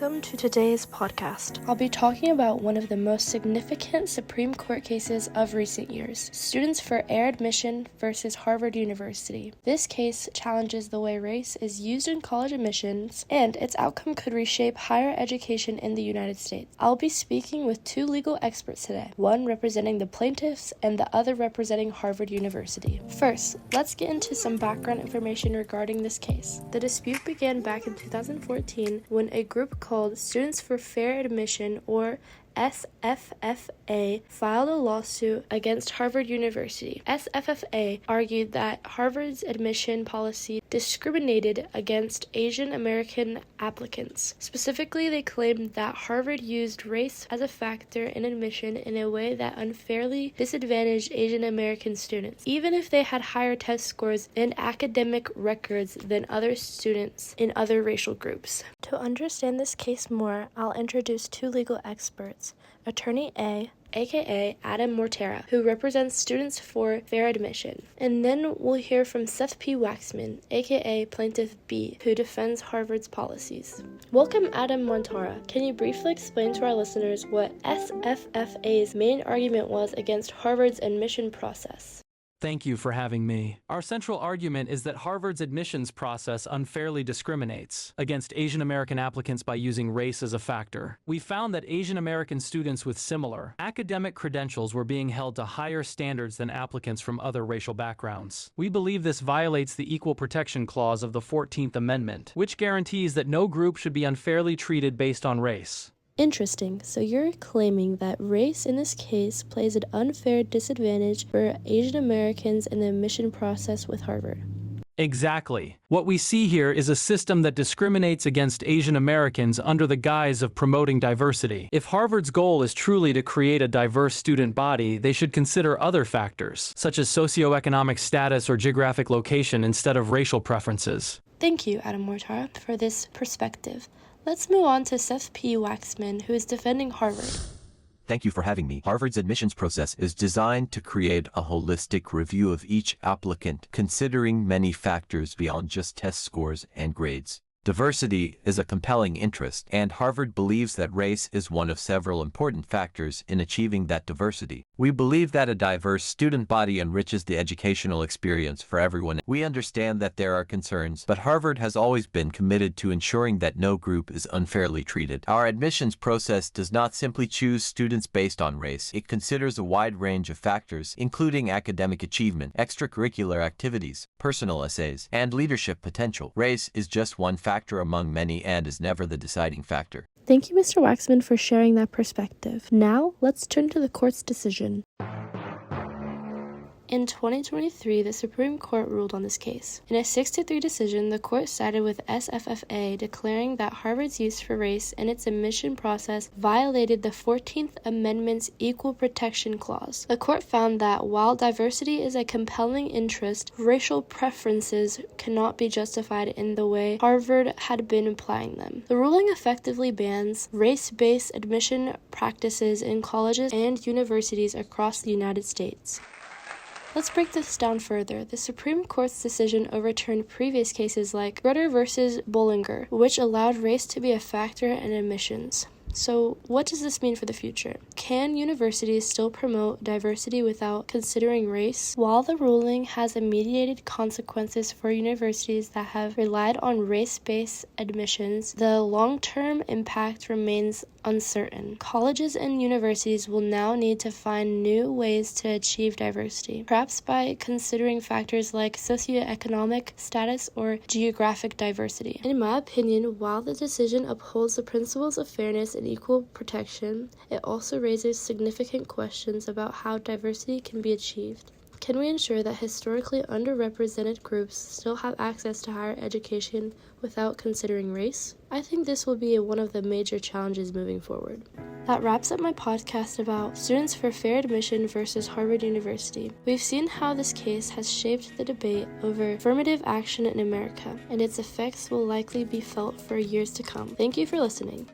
Welcome to today's podcast. I'll be talking about one of the most significant Supreme Court cases of recent years, students for air admission versus Harvard University. This case challenges the way race is used in college admissions, and its outcome could reshape higher education in the United States. I'll be speaking with two legal experts today, one representing the plaintiffs and the other representing Harvard University. First, let's get into some background information regarding this case. The dispute began back in 2014 when a group called Students for Fair Admission, or SFFA, filed a lawsuit against Harvard University. SFFA argued that Harvard's admission policy discriminated against Asian American applicants. Specifically, they claimed that Harvard used race as a factor in admission in a way that unfairly disadvantaged Asian American students, even if they had higher test scores and academic records than other students in other racial groups. To understand this case more, I'll introduce two legal experts. Attorney A, aka Adam Mortera, who represents Students for Fair Admission. And then we'll hear from Seth P. Waxman, aka Plaintiff B, who defends Harvard's policies. Welcome, Adam Mortera. Can you briefly explain to our listeners what SFFA's main argument was against Harvard's admission process? Thank you for having me. Our central argument is that Harvard's admissions process unfairly discriminates against Asian American applicants by using race as a factor. We found that Asian American students with similar academic credentials were being held to higher standards than applicants from other racial backgrounds. We believe this violates the Equal Protection Clause of the 14th Amendment, which guarantees that no group should be unfairly treated based on race. Interesting. So you're claiming that race in this case plays an unfair disadvantage for Asian Americans in the admission process with Harvard. Exactly. What we see here is a system that discriminates against Asian Americans under the guise of promoting diversity. If Harvard's goal is truly to create a diverse student body, they should consider other factors, such as socioeconomic status or geographic location instead of racial preferences. Thank you, Adam Mortara, for this perspective. Let's move on to Seth P. Waxman, who is defending Harvard. Thank you for having me. Harvard's admissions process is designed to create a holistic review of each applicant, considering many factors beyond just test scores and grades. Diversity is a compelling interest, and Harvard believes that race is one of several important factors in achieving that diversity. We believe that a diverse student body enriches the educational experience for everyone. We understand that there are concerns, but Harvard has always been committed to ensuring that no group is unfairly treated. Our admissions process does not simply choose students based on race. It considers a wide range of factors, including academic achievement, extracurricular activities, personal essays, and leadership potential. Race is just one factor among many and is never the deciding factor. Thank you, Mr. Waxman, for sharing that perspective. Now, let's turn to the court's decision. In 2023, the Supreme Court ruled on this case. In a 6-3 decision, the court sided with SFFA, declaring that Harvard's use for race in its admission process violated the 14th Amendment's Equal Protection Clause. The court found that while diversity is a compelling interest, racial preferences cannot be justified in the way Harvard had been applying them. The ruling effectively bans race-based admission practices in colleges and universities across the United States. Let's break this down further. The Supreme Court's decision overturned previous cases like Rudder versus Bollinger, which allowed race to be a factor in admissions. So, what does this mean for the future? Can universities still promote diversity without considering race? While the ruling has immediate consequences for universities that have relied on race-based admissions, the long-term impact remains uncertain. Colleges and universities will now need to find new ways to achieve diversity, perhaps by considering factors like socioeconomic status or geographic diversity. In my opinion, while the decision upholds the principles of fairness and equal protection, it also raises significant questions about how diversity can be achieved. Can we ensure that historically underrepresented groups still have access to higher education without considering race? I think this will be one of the major challenges moving forward. That wraps up my podcast about Students for Fair Admission versus Harvard University. We've seen how this case has shaped the debate over affirmative action in America, and its effects will likely be felt for years to come. Thank you for listening.